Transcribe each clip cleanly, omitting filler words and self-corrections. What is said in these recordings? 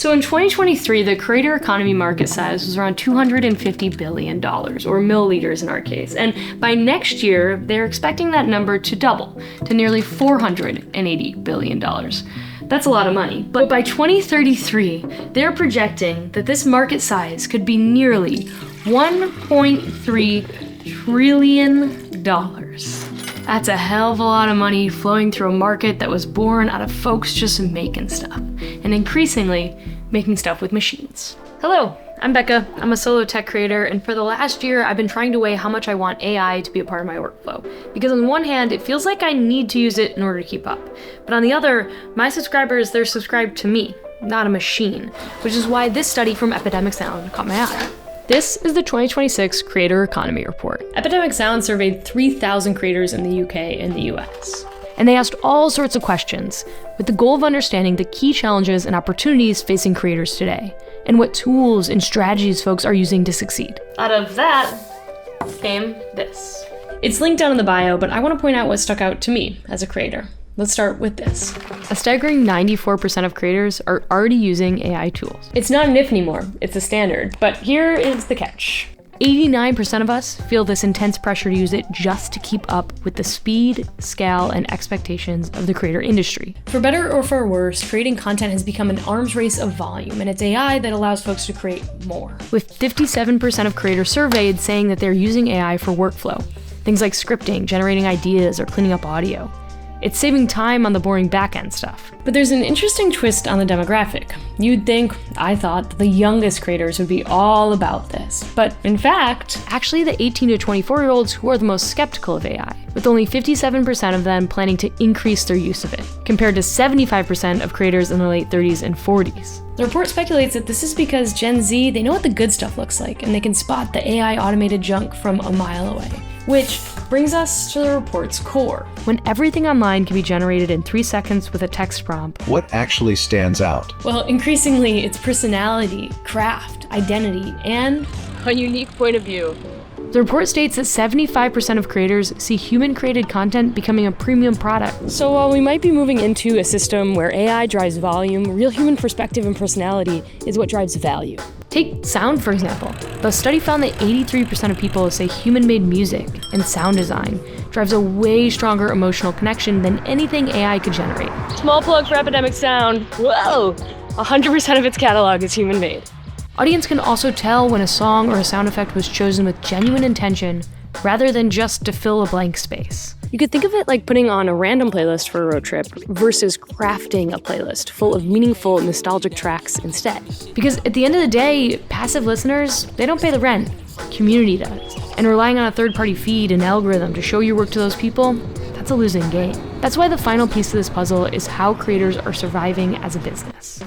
So in 2023, the creator economy market size was around $250 billion, or milliliters in our case. And by next year, they're expecting that number to double to nearly $480 billion. That's a lot of money. But by 2033, they're projecting that this market size could be nearly $1.3 trillion. That's a hell of a lot of money flowing through a market that was born out of folks just making stuff, and increasingly making stuff with machines. Hello, I'm Becca. I'm a solo tech creator, and for the last year, I've been trying to weigh how much I want AI to be a part of my workflow. Because on one hand, it feels like I need to use it in order to keep up. But on the other, my subscribers, they're subscribed to me, not a machine, which is why this study from Epidemic caught my eye. This is the 2026 Creator Economy Report. Epidemic surveyed 3,000 creators in the UK and the US. And they asked all sorts of questions with the goal of understanding the key challenges and opportunities facing creators today, and what tools and strategies folks are using to succeed. Out of that came this. It's linked down in the bio, but I want to point out what stuck out to me as a creator. Let's start with this. A staggering 94% of creators are already using AI tools. It's not an if anymore, it's a standard. But here is the catch. 89% of us feel this intense pressure to use it just to keep up with the speed, scale, and expectations of the creator industry. For better or for worse, creating content has become an arms race of volume, and it's AI that allows folks to create more. With 57% of creators surveyed saying that they're using AI for workflow, things like scripting, generating ideas, or cleaning up audio. It's saving time on the boring back-end stuff. But there's an interesting twist on the demographic. You'd think, I thought, that the youngest creators would be all about this. But in fact, actually the 18 to 24-year-olds who are the most skeptical of AI, with only 57% of them planning to increase their use of it, compared to 75% of creators in their late 30s and 40s. The report speculates that this is because Gen Z, they know what the good stuff looks like, and they can spot the AI automated junk from a mile away. Which brings us to the report's core. When everything online can be generated in 3 seconds with a text prompt, what actually stands out? Well, increasingly, it's personality, craft, identity, and a unique point of view. The report states that 75% of creators see human-created content becoming a premium product. So while we might be moving into a system where AI drives volume, real human perspective and personality is what drives value. Take sound, for example. The study found that 83% of people say human-made music and sound design drives a way stronger emotional connection than anything AI could generate. Small plug for Epidemic Sound. Whoa! 100% of its catalog is human-made. Audience can also tell when a song or a sound effect was chosen with genuine intention rather than just to fill a blank space. You could think of it like putting on a random playlist for a road trip versus crafting a playlist full of meaningful, nostalgic tracks instead. Because at the end of the day, passive listeners, they don't pay the rent. Community does. And relying on a third-party feed and algorithm to show your work to those people, that's a losing game. That's why the final piece of this puzzle is how creators are surviving as a business.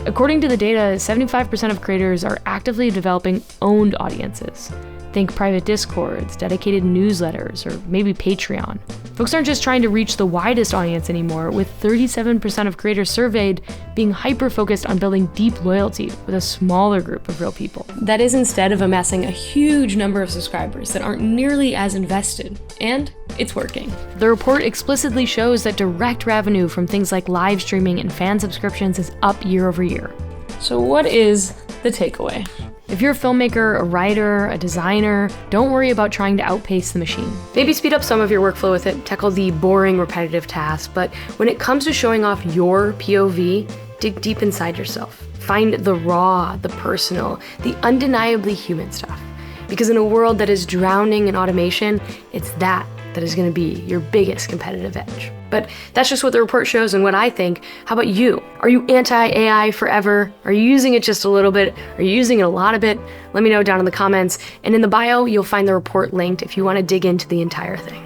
According to the data, 75% of creators are actively developing owned audiences. Think private Discords, dedicated newsletters, or maybe Patreon. Folks aren't just trying to reach the widest audience anymore, with 37% of creators surveyed being hyper-focused on building deep loyalty with a smaller group of real people. That is instead of amassing a huge number of subscribers that aren't nearly as invested. And it's working. The report explicitly shows that direct revenue from things like live streaming and fan subscriptions is up year over year. So what is the takeaway? If you're a filmmaker, a writer, a designer, don't worry about trying to outpace the machine. Maybe speed up some of your workflow with it, tackle the boring, repetitive tasks, but when it comes to showing off your POV, dig deep inside yourself. Find the raw, the personal, the undeniably human stuff. Because in a world that is drowning in automation, it's that is going to be your biggest competitive edge. But that's just what the report shows and what I think. How about you? Are you anti-AI forever? Are you using it just a little bit? Are you using it a lot of it? Let me know down in the comments. And in the bio, you'll find the report linked if you want to dig into the entire thing.